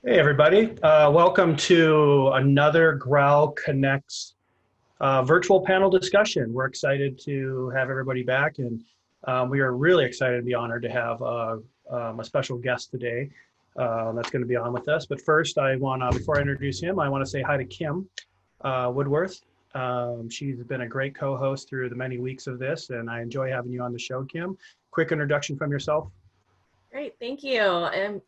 Hey, everybody. Welcome to another GROWL Connex virtual panel discussion. We're excited to have everybody back, and we are really excited to be honored to have a special guest today that's going to be on with us. But first, before I introduce him, I want to say hi to Kim Woodworth. She's been a great co-host through the many weeks of this, and I enjoy having you on the show, Kim. Quick introduction from yourself. Great, thank you.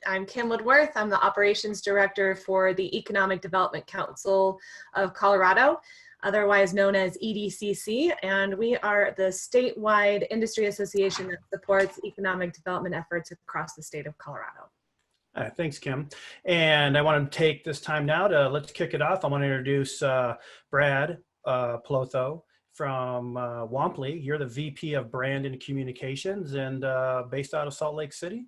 I'm Kim Woodworth. I'm the Operations Director for the Economic Development Council of Colorado, otherwise known as EDCC, and we are the statewide industry association that supports economic development efforts across the state of Colorado. Thanks, Kim. And I want to take this time now let's kick it off. I want to introduce Brad Plothow from Womply. You're the VP of Brand and Communications and based out of Salt Lake City.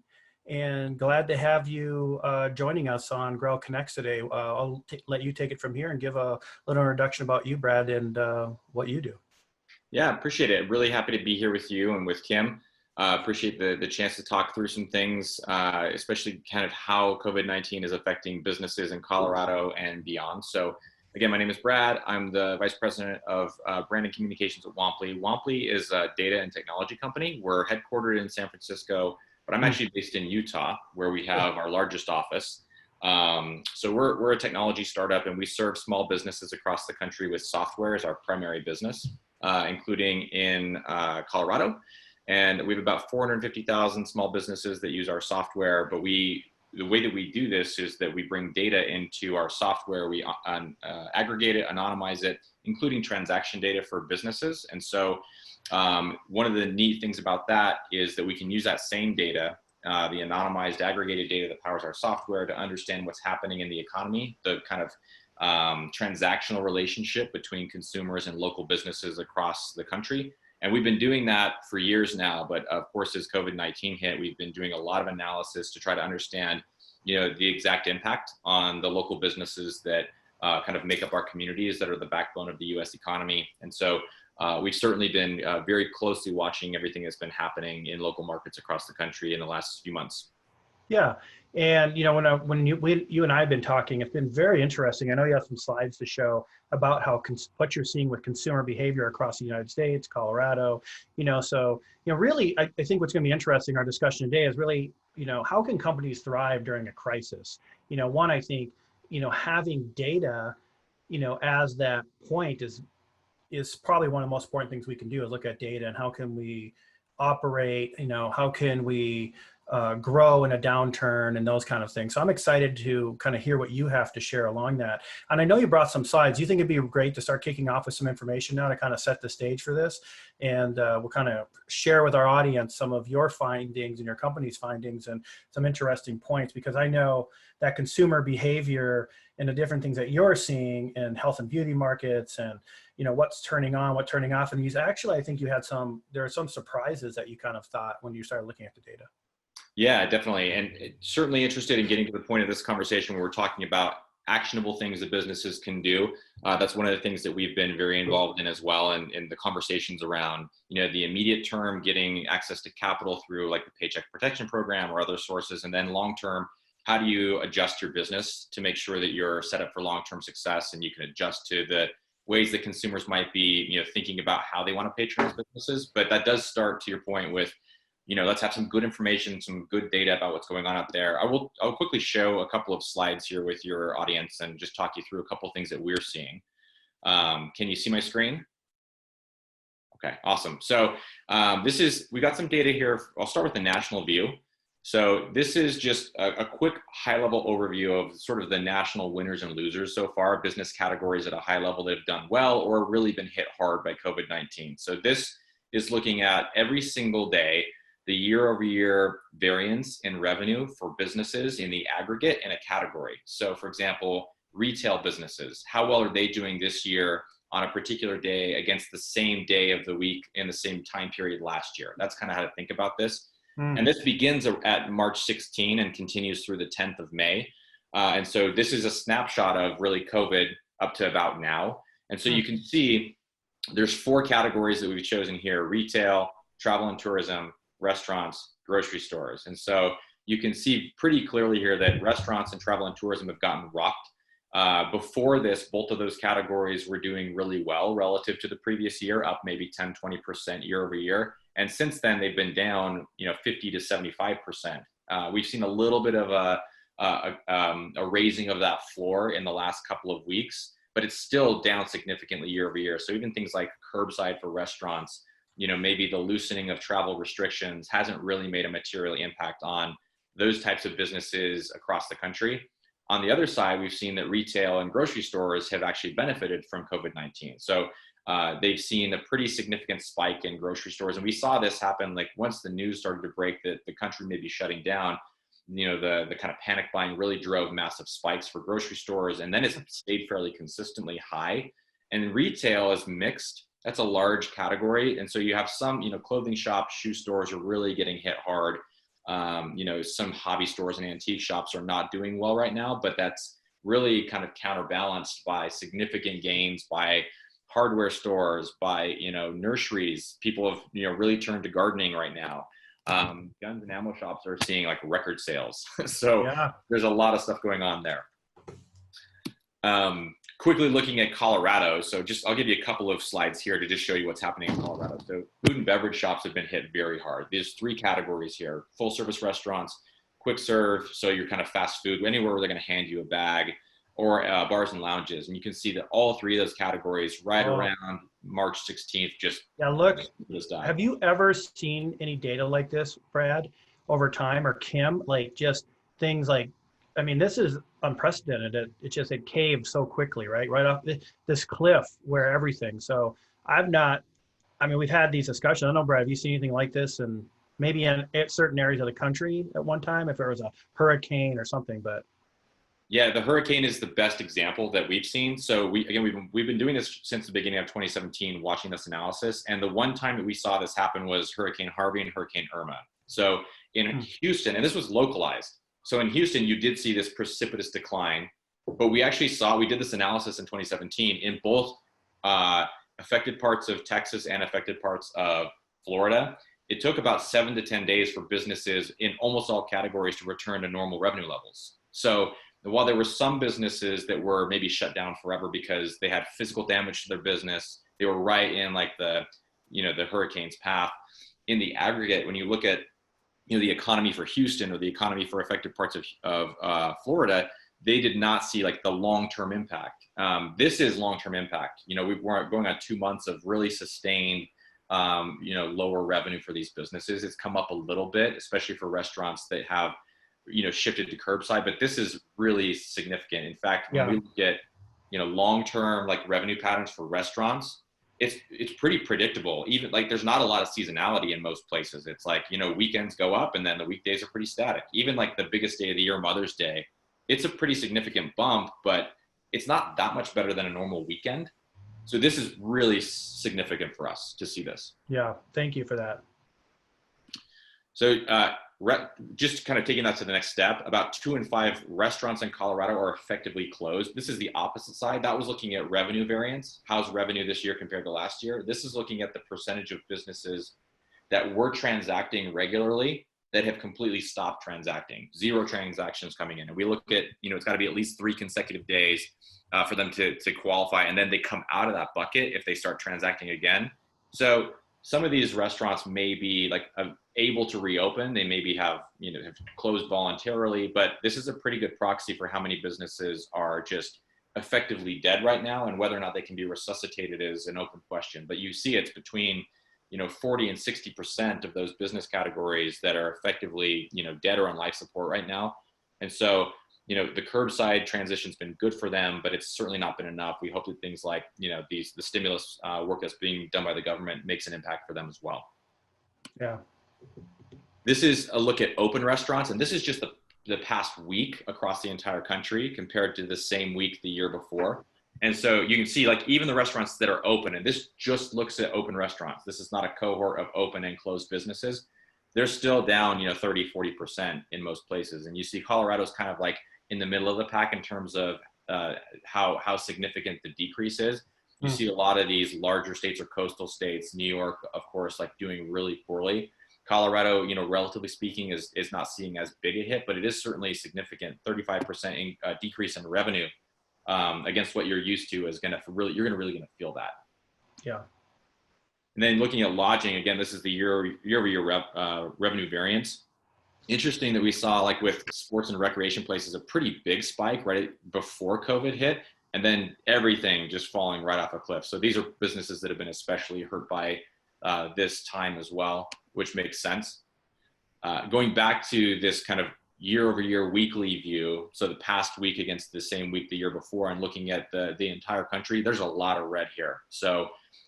And glad to have you joining us on GROWL Connex today. I'll let you take it from here and give a little introduction about you, Brad, and what you do. Yeah, appreciate it. Really happy to be here with you and with Kim. Appreciate the chance to talk through some things, especially kind of how COVID-19 is affecting businesses in Colorado and beyond. So again, my name is Brad. I'm the Vice President of Brand and Communications at Womply. Womply is a data and technology company. We're headquartered in San Francisco, but I'm actually based in Utah, where we have our largest office. So we're a technology startup, and we serve small businesses across the country with software as our primary business, including in Colorado. And we have about 450,000 small businesses that use our software, but the way that we do this is that we bring data into our software. We aggregate it, anonymize it, including transaction data for businesses. And so one of the neat things about that is that we can use that same data, the anonymized aggregated data that powers our software, to understand what's happening in the economy, the kind of transactional relationship between consumers and local businesses across the country. And we've been doing that for years now, but of course, as COVID-19 hit, we've been doing a lot of analysis to try to understand, the exact impact on the local businesses that kind of make up our communities that are the backbone of the U.S. economy. And so we've certainly been very closely watching everything that's been happening in local markets across the country in the last few months. Yeah, and when you and I have been talking, it's been very interesting. I know you have some slides to show about what you're seeing with consumer behavior across the United States, Colorado. Really, I think what's going to be interesting in our discussion today is really, how can companies thrive during a crisis? One, I think, having data, as that point is probably one of the most important things we can do, is look at data and how can we operate, how can we grow in a downturn and those kind of things. So I'm excited to kind of hear what you have to share along that. And I know you brought some slides. You think it'd be great to start kicking off with some information now to kind of set the stage for this. And we'll kind of share with our audience some of your findings and your company's findings and some interesting points, because I know that consumer behavior and the different things that you're seeing in health and beauty markets and what's turning on, what's turning off. And I think there are some surprises that you kind of thought when you started looking at the data. Yeah, definitely. And certainly interested in getting to the point of this conversation where we're talking about actionable things that businesses can do. That's one of the things that we've been very involved in as well. And in the conversations around, the immediate term, getting access to capital through like the Paycheck Protection Program or other sources. And then long term, how do you adjust your business to make sure that you're set up for long-term success and you can adjust to the ways that consumers might be, thinking about how they want to patronize businesses. But that does start, to your point, with let's have some good information, some good data about what's going on out there. I'll quickly show a couple of slides here with your audience and just talk you through a couple of things that we're seeing. Can you see my screen? Okay, awesome. So we got some data here. I'll start with the national view. So this is just a quick high-level overview of sort of the national winners and losers so far, business categories at a high level that have done well or really been hit hard by COVID-19. So this is looking at every single day the year-over-year variance in revenue for businesses in the aggregate in a category. So for example, retail businesses, how well are they doing this year on a particular day against the same day of the week in the same time period last year? That's kind of how to think about this. And this begins at March 16 and continues through the 10th of May. And so this is a snapshot of really COVID up to about now. And so you can see there's 4 categories that we've chosen here: retail, travel and tourism, restaurants, grocery stores. And so you can see pretty clearly here that restaurants and travel and tourism have gotten rocked. Before this, both of those categories were doing really well relative to the previous year, up maybe 10, 20% year over year. And since then, they've been down, 50 to 75%. We've seen a little bit of a raising of that floor in the last couple of weeks, but it's still down significantly year over year. So even things like curbside for restaurants, maybe the loosening of travel restrictions hasn't really made a material impact on those types of businesses across the country. On the other side, we've seen that retail and grocery stores have actually benefited from COVID-19. So they've seen a pretty significant spike in grocery stores. And we saw this happen like once the news started to break that the country may be shutting down, the kind of panic buying really drove massive spikes for grocery stores. And then it's stayed fairly consistently high. And retail is mixed. That's a large category. And so you have some, clothing shops, shoe stores are really getting hit hard. Some hobby stores and antique shops are not doing well right now, but that's really kind of counterbalanced by significant gains by hardware stores, by, nurseries. People have, really turned to gardening right now. Guns and ammo shops are seeing like record sales. So yeah, there's a lot of stuff going on there. Quickly looking at Colorado. So I'll give you a couple of slides here to just show you what's happening in Colorado. So food and beverage shops have been hit very hard. There's three categories here: full service restaurants, quick serve, so your kind of fast food, anywhere where they're going to hand you a bag, or bars and lounges. And you can see that all three of those categories around March 16th just have you ever seen any data like this, Brad, over time, or Kim, like just things like, this is unprecedented. It caved so quickly, right off this cliff where everything. So we've had these discussions. I don't know, Brad, have you seen anything like this? And maybe in certain areas of the country at one time, if there was a hurricane or something, but. Yeah, the hurricane is the best example that we've seen. So we've been doing this since the beginning of 2017, watching this analysis. And the one time that we saw this happen was Hurricane Harvey and Hurricane Irma. So in Houston, and this was localized. So in Houston, you did see this precipitous decline, but we did this analysis in 2017 in both affected parts of Texas and affected parts of Florida. It took about 7 to 10 days for businesses in almost all categories to return to normal revenue levels. So while there were some businesses that were maybe shut down forever because they had physical damage to their business, they were right in like the hurricane's path. In the aggregate, when you look at the economy for Houston or the economy for affected parts of Florida, they did not see like the long-term impact. This is long-term impact. We're going on 2 months of really sustained, lower revenue for these businesses. It's come up a little bit, especially for restaurants that have, shifted to curbside, but this is really significant. In fact, when we look at, long-term like revenue patterns for restaurants, it's pretty predictable. Even like there's not a lot of seasonality in most places. It's like, weekends go up and then the weekdays are pretty static. Even like the biggest day of the year, Mother's Day, it's a pretty significant bump, but it's not that much better than a normal weekend. So this is really significant for us to see this. Yeah, thank you for that. So just kind of taking that to the next step, about 2 in 5 restaurants in Colorado are effectively closed. This is the opposite side. That was looking at revenue variance. How's revenue this year compared to last year? This is looking at the percentage of businesses that were transacting regularly that have completely stopped transacting. 0 transactions coming in. And we look at, it's got to be at least 3 consecutive days for them to qualify. And then they come out of that bucket if they start transacting again. So some of these restaurants may be like able to reopen. They maybe have closed voluntarily, but this is a pretty good proxy for how many businesses are just effectively dead right now, and whether or not they can be resuscitated is an open question. But you see it's between 40 and 60% of those business categories that are effectively dead or on life support right now. And so the curbside transition's been good for them, but it's certainly not been enough. We hope that things like, the stimulus work that's being done by the government makes an impact for them as well. Yeah. This is a look at open restaurants, and this is just the past week across the entire country compared to the same week the year before. And so you can see like even the restaurants that are open, and this just looks at open restaurants. This is not a cohort of open and closed businesses. They're still down, 30, 40% in most places. And you see Colorado's kind of like in the middle of the pack in terms of how significant the decrease is. You see a lot of these larger states or coastal states, New York, of course, like doing really poorly. Colorado, relatively speaking, is not seeing as big a hit, but it is certainly a significant 35% decrease in revenue against what you're used to is you're really gonna feel that. Yeah. And then looking at lodging, again, this is the year-over-year revenue variance. Interesting that we saw, like with sports and recreation places, a pretty big spike right before COVID hit, and then everything just falling right off a cliff. So these are businesses that have been especially hurt by this time as well, which makes sense. Going back to this kind of year-over-year weekly view, so the past week against the same week the year before, and looking at the entire country, there's a lot of red here. So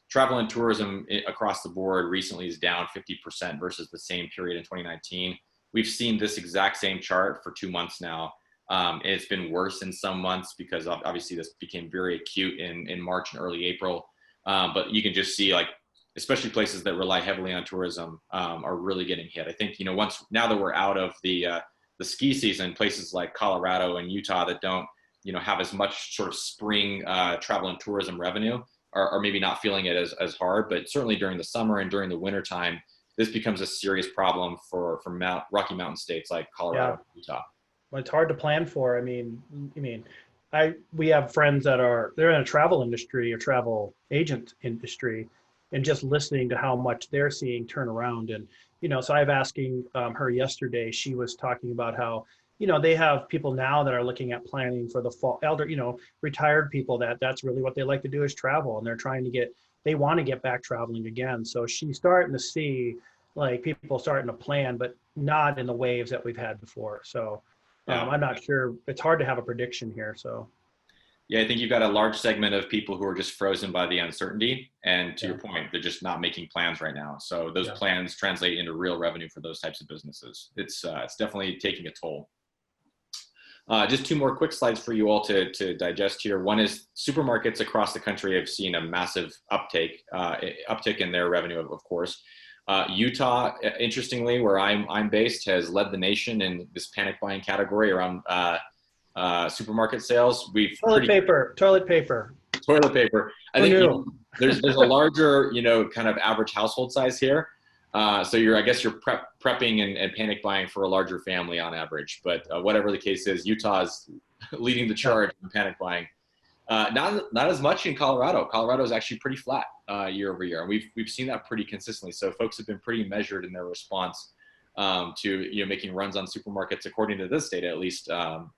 travel and tourism across the board recently is down 50% versus the same period in 2019. We've seen this exact same chart for 2 months now. And it's been worse in some months because obviously this became very acute in March and early April. But you can just see, like, especially places that rely heavily on tourism are really getting hit. I think, now that we're out of the ski season, places like Colorado and Utah that don't, have as much sort of spring travel and tourism revenue are maybe not feeling it as hard, but certainly during the summer and during the winter time, this becomes a serious problem for Rocky Mountain states like Colorado and Utah. Well, it's hard to plan for. We have friends that they're in a travel industry or travel agent industry, and just listening to how much they're seeing turn around. And, so I was asking her yesterday, she was talking about how, they have people now that are looking at planning for the fall, retired people that's really what they like to do is travel. And they're they want to get back traveling again. So she's starting to see like people starting to plan, but not in the waves that we've had before. So I'm not sure. It's hard to have a prediction here. So. Yeah, I think you've got a large segment of people who are just frozen by the uncertainty. And to your point, they're just not making plans right now. So those plans translate into real revenue for those types of businesses. It's definitely taking a toll. Just 2 more quick slides for you all to digest here. One is supermarkets across the country have seen a massive uptick in their revenue, of course. Utah, interestingly, where I'm based, has led the nation in this panic buying category around supermarket sales. Toilet paper. I think there's a larger, kind of average household size here. So I guess you're prepping and panic buying for a larger family on average. But whatever the case is, Utah is leading the charge in panic buying. Not as much in Colorado. Colorado is actually pretty flat year over year, and we've seen that pretty consistently. So folks have been pretty measured in their response to making runs on supermarkets, according to this data, at least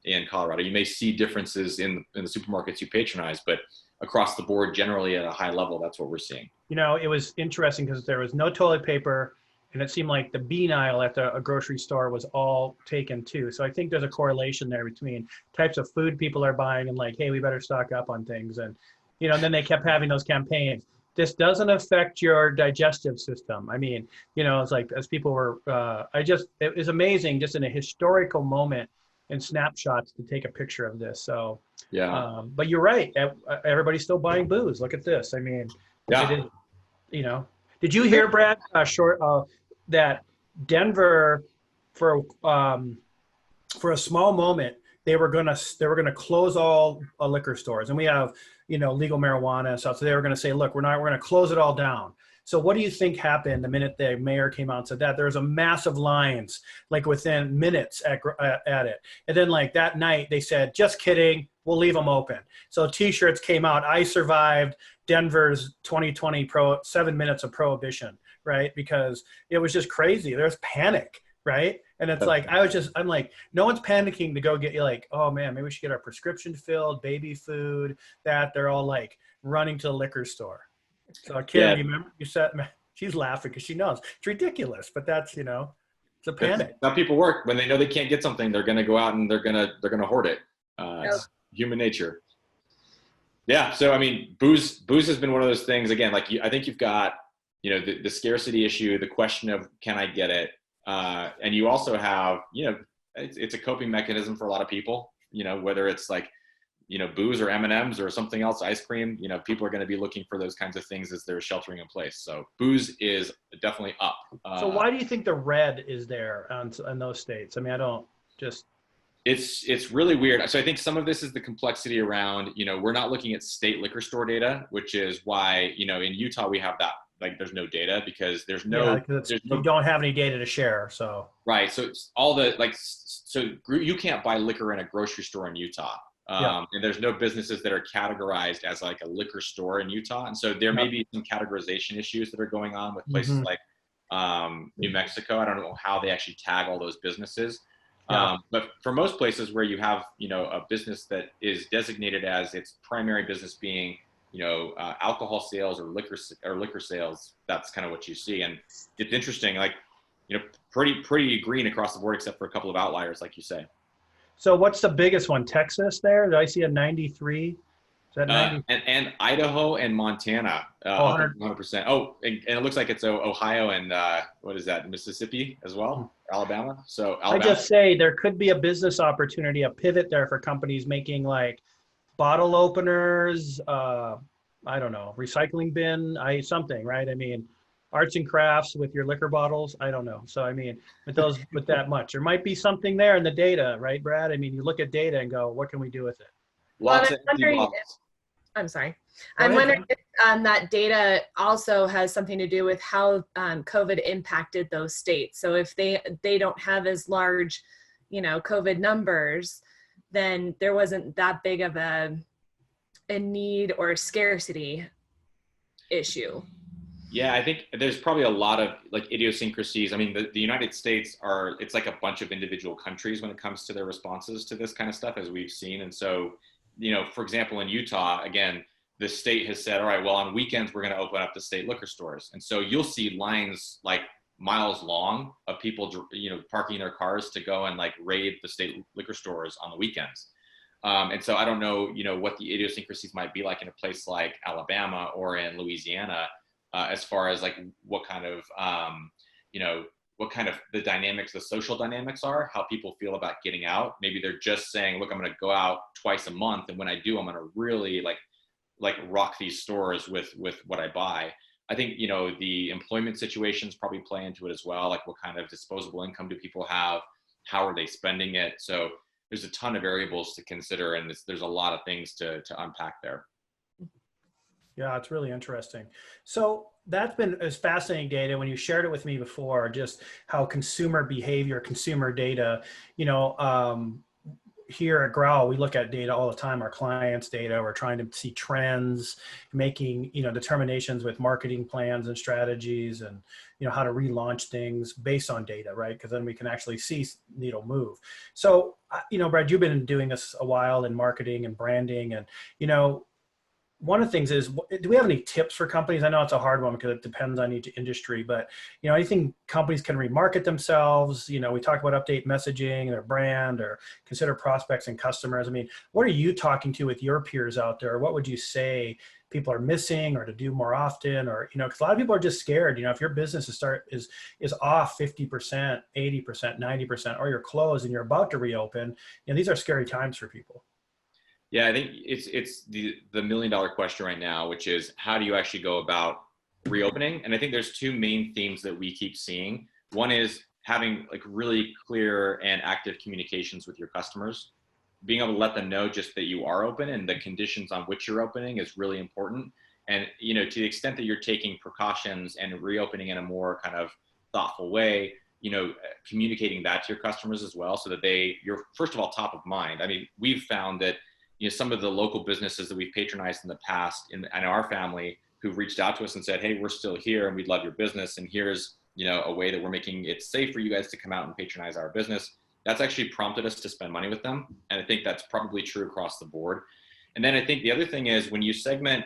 in Colorado. You may see differences in the supermarkets you patronize, but across the board, generally at a high level, that's what we're seeing. It was interesting because there was no toilet paper, and it seemed like the bean aisle at a grocery store was all taken too. So I think there's a correlation there between types of food people are buying and like, hey, we better stock up on things. And, and then they kept having those campaigns. This doesn't affect your digestive system. It's like as people were, it was amazing just in a historical moment and snapshots to take a picture of this. So, yeah. But you're right. Everybody's still buying booze. Look at this. Did you hear, Brad, that Denver, for a small moment, they were gonna close all liquor stores, and we have legal marijuana and stuff. So they were gonna say, look, we're gonna close it all down. So what do you think happened the minute the mayor came out and said that? There was a massive lines like within minutes at it, and then like that night they said, just kidding, we'll leave them open. So T-shirts came out. I survived Denver's 2020 7 minutes of prohibition, right? Because it was just crazy. There's panic, right? And it's like, I'm like, no one's panicking to go get you like, oh man, maybe we should get our prescription filled, baby food, that they're all like running to the liquor store. So Kim, you remember you said, she's laughing because she knows it's ridiculous, but that's, it's a panic. That's how people work. When they know they can't get something, they're going to go out and they're going to hoard it. It's human nature. Yeah. So, booze has been one of those things, again, like I think you've got, the scarcity issue, the question of, can I get it? And you also have, it's a coping mechanism for a lot of people, whether it's like, booze or M&Ms or something else, ice cream, people are going to be looking for those kinds of things as they're sheltering in place. So booze is definitely up. So why do you think the red is there in those states? It's really weird. So I think some of this is the complexity around, we're not looking at state liquor store data, which is why, in Utah, we have like there's no data because there's Yeah, no, because there's you no, don't have any data to share. So right. So it's all the like, so you can't buy liquor in a grocery store in Utah. yeah, And there's no businesses that are categorized as like a liquor store in Utah. And so there may yeah. be some categorization issues that are going on with places Hmm. like New Mexico. I don't know how they actually tag all those businesses. Yeah. But for most places where you have, you know, a business that is designated as its primary business being, you know, alcohol sales or liquor sales, that's kind of what you see. And it's interesting, like, you know, pretty green across the board, except for a couple of outliers, like you say. So what's the biggest one? Texas there? Did I see a 93? Is that 90? And Idaho and Montana Oh, up 100. 100%. Oh, and it looks like it's Ohio and what is that, Mississippi as well, Alabama. So I Alabama. just say there could be a business opportunity, a pivot there for companies making like bottle openers, I don't know, recycling bin, something, right? I mean, arts and crafts with your liquor bottles. I don't know. So I mean, with that much, there might be something there in the data, right, Brad? I mean, you look at data and go, what can we do with it? Well, Lots I'm of empty wondering, bottles. I'm sorry. Go I'm ahead, wondering Jen. if that data also has something to do with how COVID impacted those states. So if they don't have as large, you know, COVID numbers, then there wasn't that big of a need or scarcity issue. Yeah, I think there's probably a lot of like idiosyncrasies. I mean, the United States it's like a bunch of individual countries when it comes to their responses to this kind of stuff, as we've seen. And so, you know, for example, in Utah, again, the state has said, all right, well, on weekends, we're going to open up the state liquor stores. And so you'll see lines like miles long of people, you know, parking their cars to go and like raid the state liquor stores on the weekends. And so I don't know, you know, what the idiosyncrasies might be like in a place like Alabama or in Louisiana, as far as like what kind of, you know, what kind of the dynamics, the social dynamics are, how people feel about getting out. Maybe they're just saying, look, I'm going to go out twice a month. And when I do, I'm going to really like rock these stores with what I buy. I think, you know, the employment situations probably play into it as well. Like what kind of disposable income do people have? How are they spending it? So there's a ton of variables to consider, and there's a lot of things to unpack there. Yeah, it's really interesting. So that's been as fascinating data when you shared it with me before, just how consumer behavior, consumer data, you know, here at GROWL, we look at data all the time, our clients' data. We're trying to see trends, making, you know, determinations with marketing plans and strategies and, you know, how to relaunch things based on data, right? Because then we can actually see needle move. So, you know, Brad, you've been doing this a while in marketing and branding and, you know, one of the things is, do we have any tips for companies? I know it's a hard one because it depends on each industry, but, you know, anything companies can remarket themselves? You know, we talk about update messaging, their brand, or consider prospects and customers. I mean, what are you talking to with your peers out there? What would you say people are missing or to do more often? Or, you know, because a lot of people are just scared. You know, if your business is off 50%, 80%, 90%, or you're closed and you're about to reopen, you know, these are scary times for people. Yeah, I think it's the $1 million question right now, which is how do you actually go about reopening? And I think there's two main themes that we keep seeing. One is having like really clear and active communications with your customers, being able to let them know just that you are open and the conditions on which you're opening is really important. And, you know, to the extent that you're taking precautions and reopening in a more kind of thoughtful way, you know, communicating that to your customers as well, so that you're first of all top of mind. I mean, we've found that, you know, some of the local businesses that we've patronized in the past in our family who've reached out to us and said, hey, we're still here and we'd love your business. And here's, you know, a way that we're making it safe for you guys to come out and patronize our business. That's actually prompted us to spend money with them. And I think that's probably true across the board. And then I think the other thing is when you segment,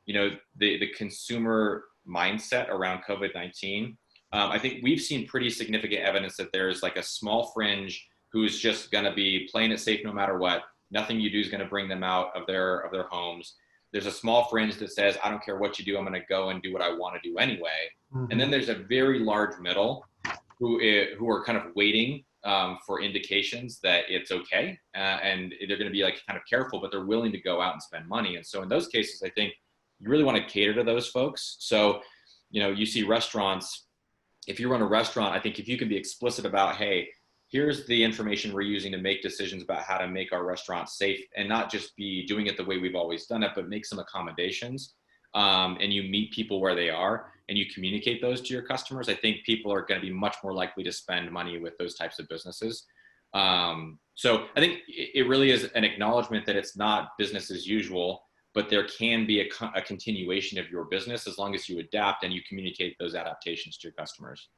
you know, the consumer mindset around COVID-19, I think we've seen pretty significant evidence that there's like a small fringe who's just going to be playing it safe no matter what. Nothing you do is going to bring them out of their homes. There's a small fringe that says, I don't care what you do, I'm going to go and do what I want to do anyway. Mm-hmm. And then there's a very large middle who are kind of waiting for indications that it's okay. And they're going to be like kind of careful, but they're willing to go out and spend money. And so in those cases, I think you really want to cater to those folks. So, you know, you see restaurants, if you run a restaurant, I think if you can be explicit about, hey, here's the information we're using to make decisions about how to make our restaurant safe and not just be doing it the way we've always done it, but make some accommodations. And you meet people where they are and you communicate those to your customers, I think people are going to be much more likely to spend money with those types of businesses. So I think it really is an acknowledgement that it's not business as usual, but there can be a continuation of your business as long as you adapt and you communicate those adaptations to your customers.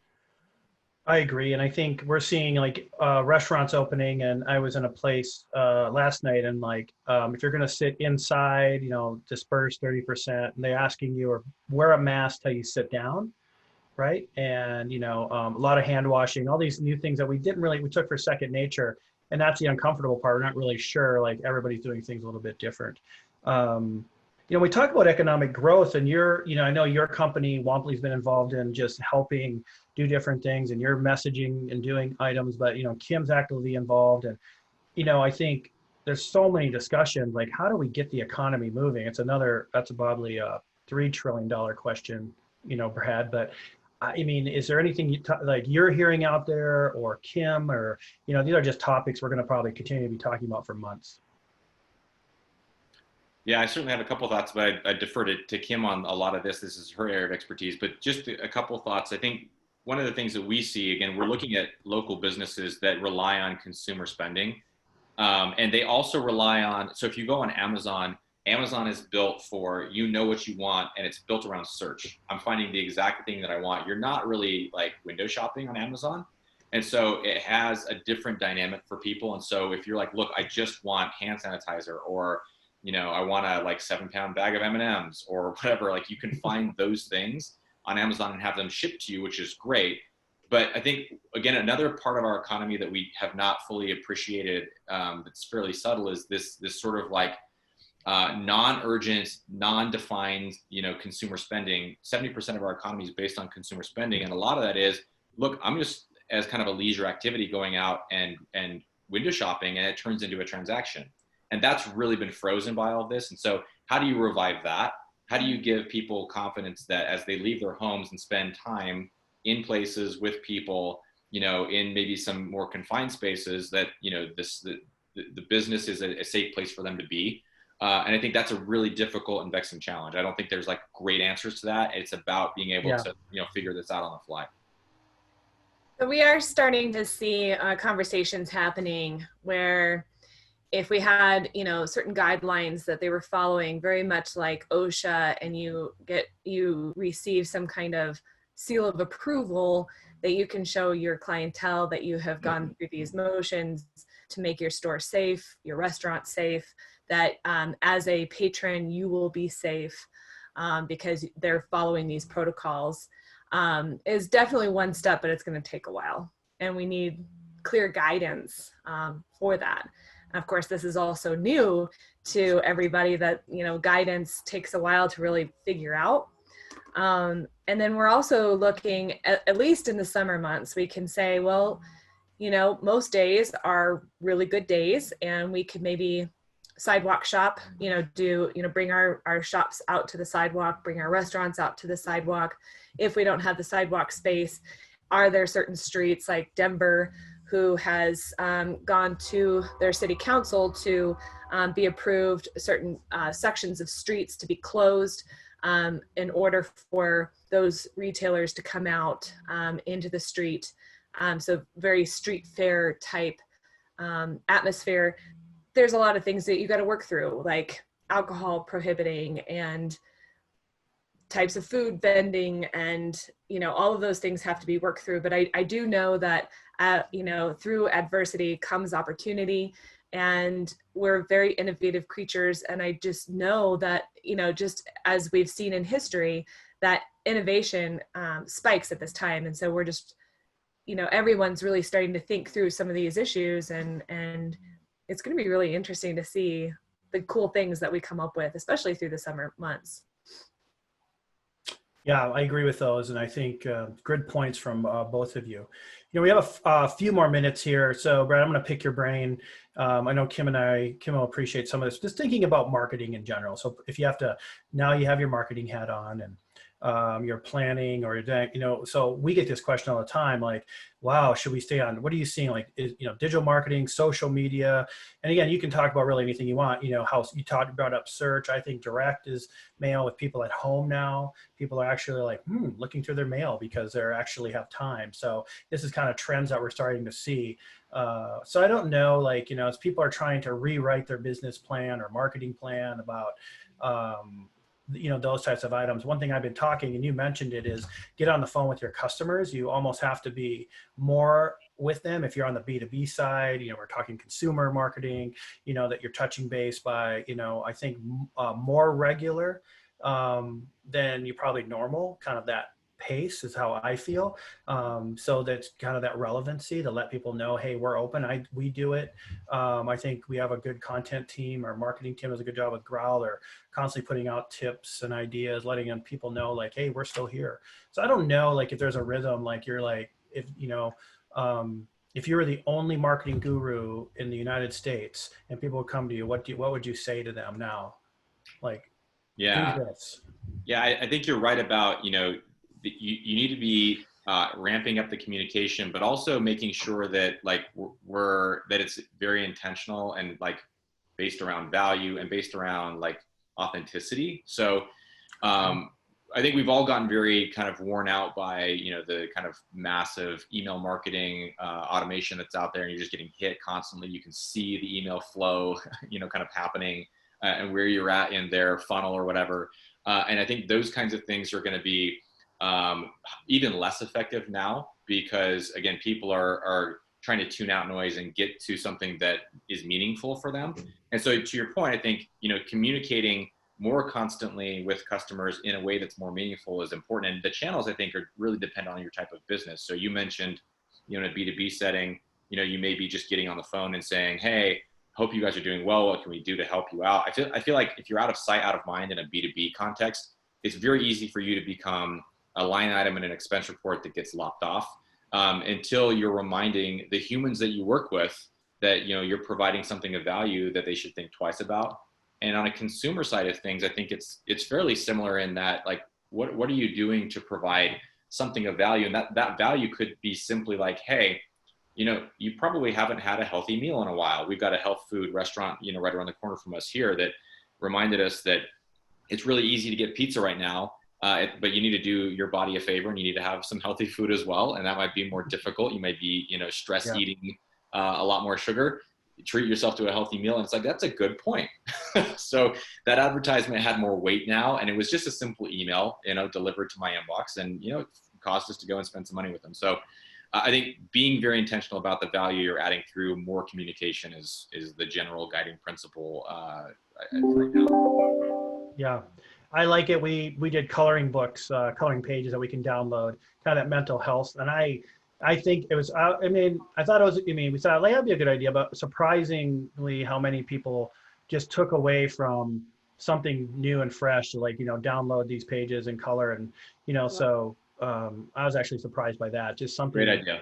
I agree. And I think we're seeing like restaurants opening, and I was in a place last night, and like, if you're going to sit inside, disperse 30%, and they're asking you or wear a mask till you sit down. Right. And, a lot of hand washing, all these new things that we took for second nature. And that's the uncomfortable part. We're not really sure, like everybody's doing things a little bit different. We talk about economic growth, and I know your company, Womply's been involved in just helping do different things, and you're messaging and doing items, but, Kim's actively involved. And, I think there's so many discussions, like how do we get the economy moving? That's probably a $3 trillion question, Brad, but I mean, is there anything you're hearing out there, or Kim, or, these are just topics we're going to probably continue to be talking about for months. Yeah, I certainly have a couple of thoughts, but I defer to Kim on a lot of this. This is her area of expertise, but just a couple of thoughts. I think one of the things that we see, again, we're looking at local businesses that rely on consumer spending. And they also rely on, so if you go on Amazon is built for, what you want, and it's built around search. I'm finding the exact thing that I want. You're not really like window shopping on Amazon. And so it has a different dynamic for people. And so if you're like, look, I just want hand sanitizer, or, I want a 7-pound bag of M&Ms or whatever, like you can find those things on Amazon and have them shipped to you, which is great. But I think, again, another part of our economy that we have not fully appreciated, that's fairly subtle, is this sort of non-urgent, non-defined, consumer spending. 70% of our economy is based on consumer spending. And a lot of that is, look, I'm just as kind of a leisure activity going out and window shopping, and it turns into a transaction. And that's really been frozen by all this. And so how do you revive that? How do you give people confidence that as they leave their homes and spend time in places with people, in maybe some more confined spaces, that, the business is a safe place for them to be? And I think that's a really difficult and vexing challenge. I don't think there's great answers to that. It's about being able to, figure this out on the fly. So we are starting to see conversations happening where if we had, certain guidelines that they were following, very much like OSHA, and you receive some kind of seal of approval that you can show your clientele that you have gone through these motions to make your store safe, your restaurant safe, that as a patron, you will be safe because they're following these protocols, is definitely one step, but it's going to take a while. And we need clear guidance for that. And of course, this is also new to everybody, that, guidance takes a while to really figure out. And then we're also looking at least in the summer months, we can say, well, most days are really good days, and we could maybe sidewalk shop, bring our shops out to the sidewalk, bring our restaurants out to the sidewalk. If we don't have the sidewalk space, are there certain streets like Denver, who has gone to their city council to be approved certain sections of streets to be closed in order for those retailers to come out into the street. So very street fair type atmosphere. There's a lot of things that you got to work through, like alcohol prohibiting and types of food vending, and all of those things have to be worked through. But I do know that through adversity comes opportunity, and we're very innovative creatures. And I just know that just as we've seen in history, that innovation spikes at this time. And so we're just everyone's really starting to think through some of these issues, and it's going to be really interesting to see the cool things that we come up with, especially through the summer months. Yeah, I agree with those. And I think good points from both of you. We have a few more minutes here. So Brad, I'm going to pick your brain. I know Kim will appreciate some of this, just thinking about marketing in general. So if you have to, now you have your marketing hat on, and you're planning or so we get this question all the time, like, wow, should we stay on, what are you seeing, like, digital marketing, social media? And again, you can talk about really anything you want, how you brought up search. I think direct is mail with people at home now. People are actually like, looking through their mail because they're actually have time. So this is kind of trends that we're starting to see. So I don't know, like, as people are trying to rewrite their business plan or marketing plan about, those types of items. One thing I've been talking, and you mentioned it, is get on the phone with your customers. You almost have to be more with them. If you're on the B2B side, we're talking consumer marketing, that you're touching base by, I think more regular than you probably normal, kind of that pace is how I feel. So that's kind of that relevancy to let people know, hey, we're open. We do it. I think we have a good content team. Our marketing team does a good job with GROWL. They're constantly putting out tips and ideas, letting people know, like, hey, we're still here. So I don't know, like, if there's a rhythm, like you're like, if you were the only marketing guru in the United States and people would come to you, what would you say to them now? Like, yeah, do this. Yeah, I think you're right about, you need to be ramping up the communication, but also making sure that, like, that it's very intentional and, like, based around value and based around, like, authenticity. So I think we've all gotten very kind of worn out by, the kind of massive email marketing automation that's out there, and you're just getting hit constantly. You can see the email flow, kind of happening and where you're at in their funnel or whatever. And I think those kinds of things are going to be even less effective now, because, again, people are trying to tune out noise and get to something that is meaningful for them. And so, to your point, I think, communicating more constantly with customers in a way that's more meaningful is important. And the channels, I think, are really depend on your type of business. So you mentioned, in a B2B setting, you may be just getting on the phone and saying, hey, hope you guys are doing well. What can we do to help you out? I feel like if you're out of sight, out of mind in a B2B context, it's very easy for you to become a line item in an expense report that gets lopped off until you're reminding the humans that you work with that, you're providing something of value that they should think twice about. And on a consumer side of things, I think it's fairly similar in that, like, what are you doing to provide something of value? And that value could be simply like, hey, you probably haven't had a healthy meal in a while. We've got a health food restaurant, right around the corner from us here, that reminded us that it's really easy to get pizza right now, but you need to do your body a favor and you need to have some healthy food as well. And that might be more difficult. You might be, stress eating a lot more sugar. You treat yourself to a healthy meal. And it's like, that's a good point. So that advertisement had more weight now. And it was just a simple email, delivered to my inbox, and, it caused us to go and spend some money with them. So I think being very intentional about the value you're adding through more communication is the general guiding principle right now. Yeah, I like it. We did coloring books, coloring pages that we can download, kind of that mental health. And I think it was, I thought it was, we thought, like, that'd be a good idea, but surprisingly how many people just took away from something new and fresh to, like, download these pages and color. And, so I was actually surprised by that. Just something great idea,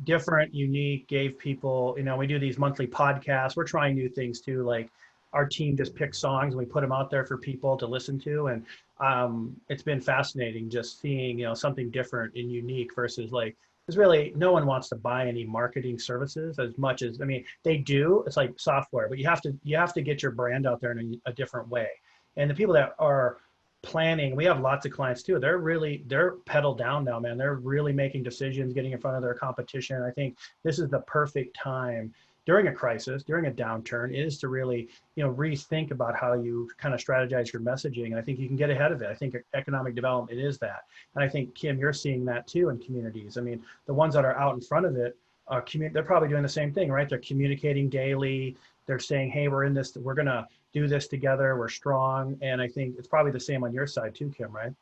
different, unique, gave people, we do these monthly podcasts. We're trying new things too. Like, our team just picks songs and we put them out there for people to listen to. And it's been fascinating just seeing, something different and unique versus, like, because really no one wants to buy any marketing services as much as, they do. It's like software, but you have to get your brand out there in a different way. And the people that are planning, we have lots of clients too, they're pedal down now, man. They're really making decisions, getting in front of their competition. I think this is the perfect time during a crisis, during a downturn, is to really, rethink about how you kind of strategize your messaging. And I think you can get ahead of it. I think economic development is that. And I think, Kim, you're seeing that too in communities. The ones that are out in front of it, they're probably doing the same thing, right? They're communicating daily. They're saying, hey, we're in this, we're going to do this together. We're strong. And I think it's probably the same on your side too, Kim, right?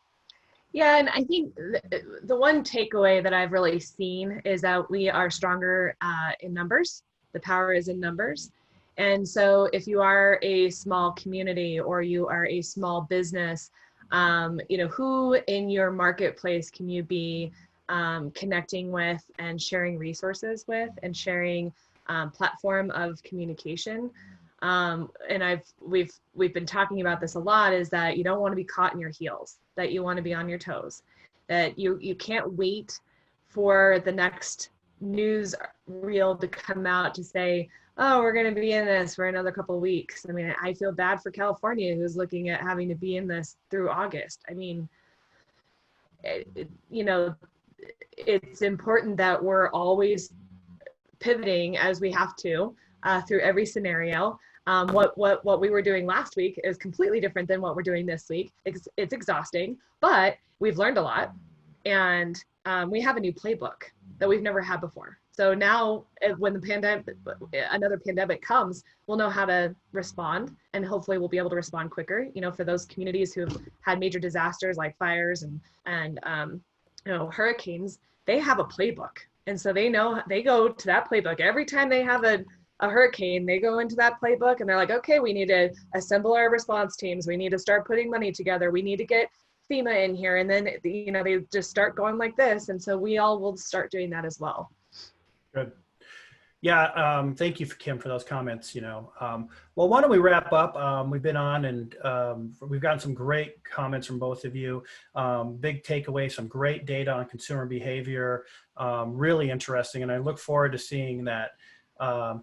Yeah, and I think the one takeaway that I've really seen is that we are stronger in numbers. The power is in numbers. And so if you are a small community or you are a small business, who in your marketplace can you be connecting with and sharing resources with and sharing platform of communication? and we've been talking about this a lot, is that you don't want to be caught in your heels, that you want to be on your toes, that you can't wait for the next news reel to come out to say, oh, we're going to be in this for another couple of weeks. I mean, I feel bad for California, who's looking at having to be in this through August. I mean, you know, it's important that we're always pivoting as we have to through every scenario. What we were doing last week is completely different than what we're doing this week. It's exhausting, but we've learned a lot, and we have a new playbook that we've never had before. So now when another pandemic comes, we'll know how to respond, and hopefully we'll be able to respond quicker. You know, for those communities who've had major disasters like fires and you know, hurricanes, they have a playbook. And so they go to that playbook. Every time they have a hurricane, they go into that playbook and they're like, okay, we need to assemble our response teams. We need to start putting money together. We need to get FEMA in here. And then, you know, they just start going like this. And so we all will start doing that as well. Good. Yeah, thank you, Kim, for those comments. You know, well, why don't we wrap up? We've been on, and we've gotten some great comments from both of you. Big takeaway, some great data on consumer behavior, really interesting. And I look forward to seeing that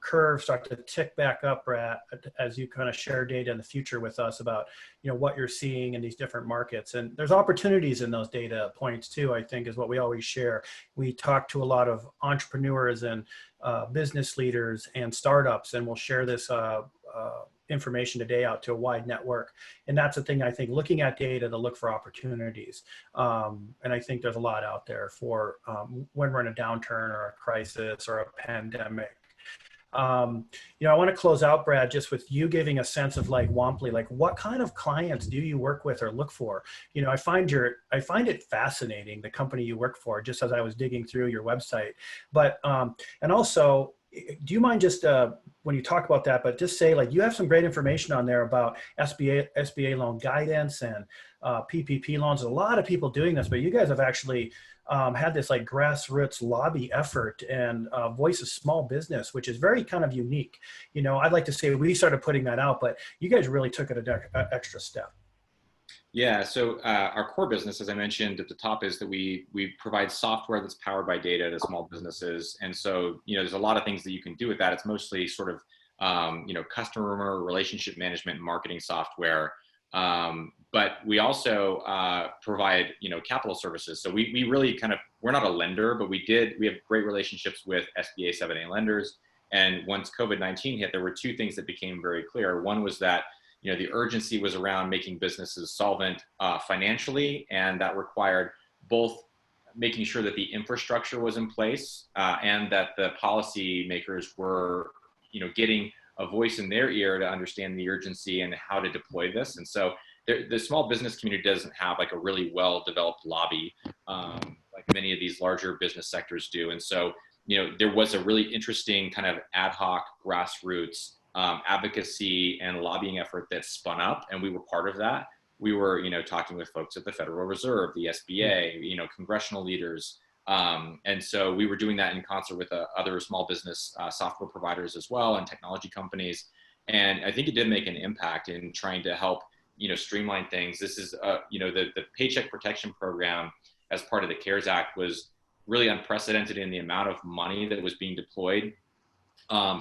curve start to tick back up, Brad, as you kind of share data in the future with us about, you know, what you're seeing in these different markets. And there's opportunities in those data points too, I think, is what we always share. We talk to a lot of entrepreneurs and business leaders and startups, and we'll share this information today out to a wide network. And that's the thing, I think, looking at data to look for opportunities. And I think there's a lot out there for when we're in a downturn or a crisis or a pandemic. You know, I want to close out, Brad, just with you giving a sense of like Womply, like what kind of clients do you work with or look for? You know, I find it fascinating, the company you work for, just as I was digging through your website. But, and also, do you mind just when you talk about that, but just say, like, you have some great information on there about SBA loan guidance and PPP loans. A lot of people doing this, but you guys have actually had this like grassroots lobby effort and voice of small business, which is very kind of unique. You know, I'd like to say we started putting that out, but you guys really took it an extra step. Yeah, so our core business, as I mentioned at the top, is that we provide software that's powered by data to small businesses. And so, you know, there's a lot of things that you can do with that. It's mostly sort of, you know, customer relationship management and marketing software. But we also provide, you know, capital services. So we really kind of, we're not a lender, but we have great relationships with SBA 7A lenders. And once COVID-19 hit, there were two things that became very clear. One was that, you know, the urgency was around making businesses solvent financially, and that required both making sure that the infrastructure was in place and that the policymakers were, you know, getting a voice in their ear to understand the urgency and how to deploy this. And so the small business community doesn't have like a really well-developed lobby like many of these larger business sectors do. And so, you know, there was a really interesting kind of ad hoc grassroots advocacy and lobbying effort that spun up, and we were part of that. We were, you know, talking with folks at the Federal Reserve, the SBA, you know, congressional leaders. And so we were doing that in concert with other small business software providers as well, and technology companies. And I think it did make an impact in trying to help, you know, streamline things. This is, you know, the Paycheck Protection Program as part of the CARES Act was really unprecedented in the amount of money that was being deployed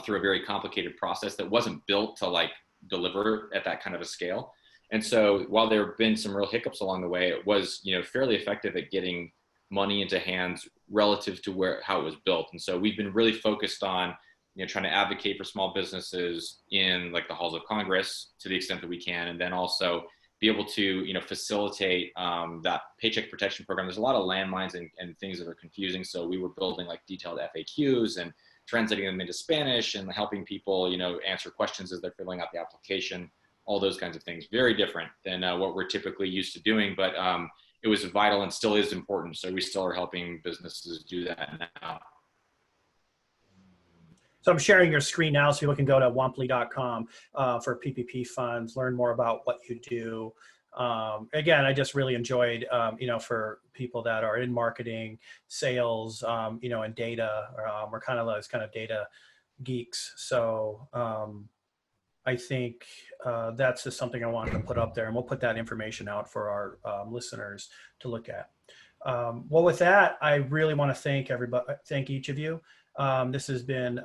through a very complicated process that wasn't built to like deliver at that kind of a scale. And so while there have been some real hiccups along the way, it was, you know, fairly effective at getting money into hands relative to how it was built. And so we've been really focused on, you know, trying to advocate for small businesses in like the halls of Congress to the extent that we can, and then also be able to, you know, facilitate that Paycheck Protection Program. There's a lot of landmines and things that are confusing. So we were building like detailed FAQs and translating them into Spanish and helping people, you know, answer questions as they're filling out the application, all those kinds of things. Very different than what we're typically used to doing, but it was vital and still is important. So we still are helping businesses do that now. So I'm sharing your screen now so people can go to womply.com for PPP funds, learn more about what you do. Again, I just really enjoyed, you know, for people that are in marketing, sales, you know, and data, we're kind of those kind of data geeks. So I think that's just something I wanted to put up there, and we'll put that information out for our listeners to look at. Well, with that, I really want to thank everybody, thank each of you. This has been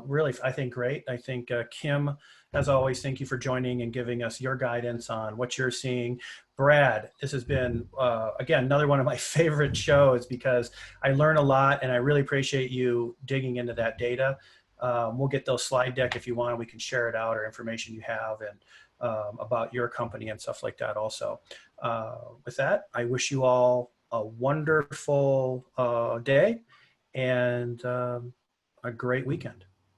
really, I think, great. I think Kim, as always, thank you for joining and giving us your guidance on what you're seeing. Brad, this has been, again, another one of my favorite shows because I learn a lot, and I really appreciate you digging into that data. We'll get those slide deck if you want, and we can share it out or information you have and about your company and stuff like that also. With that, I wish you all a wonderful day and a great weekend.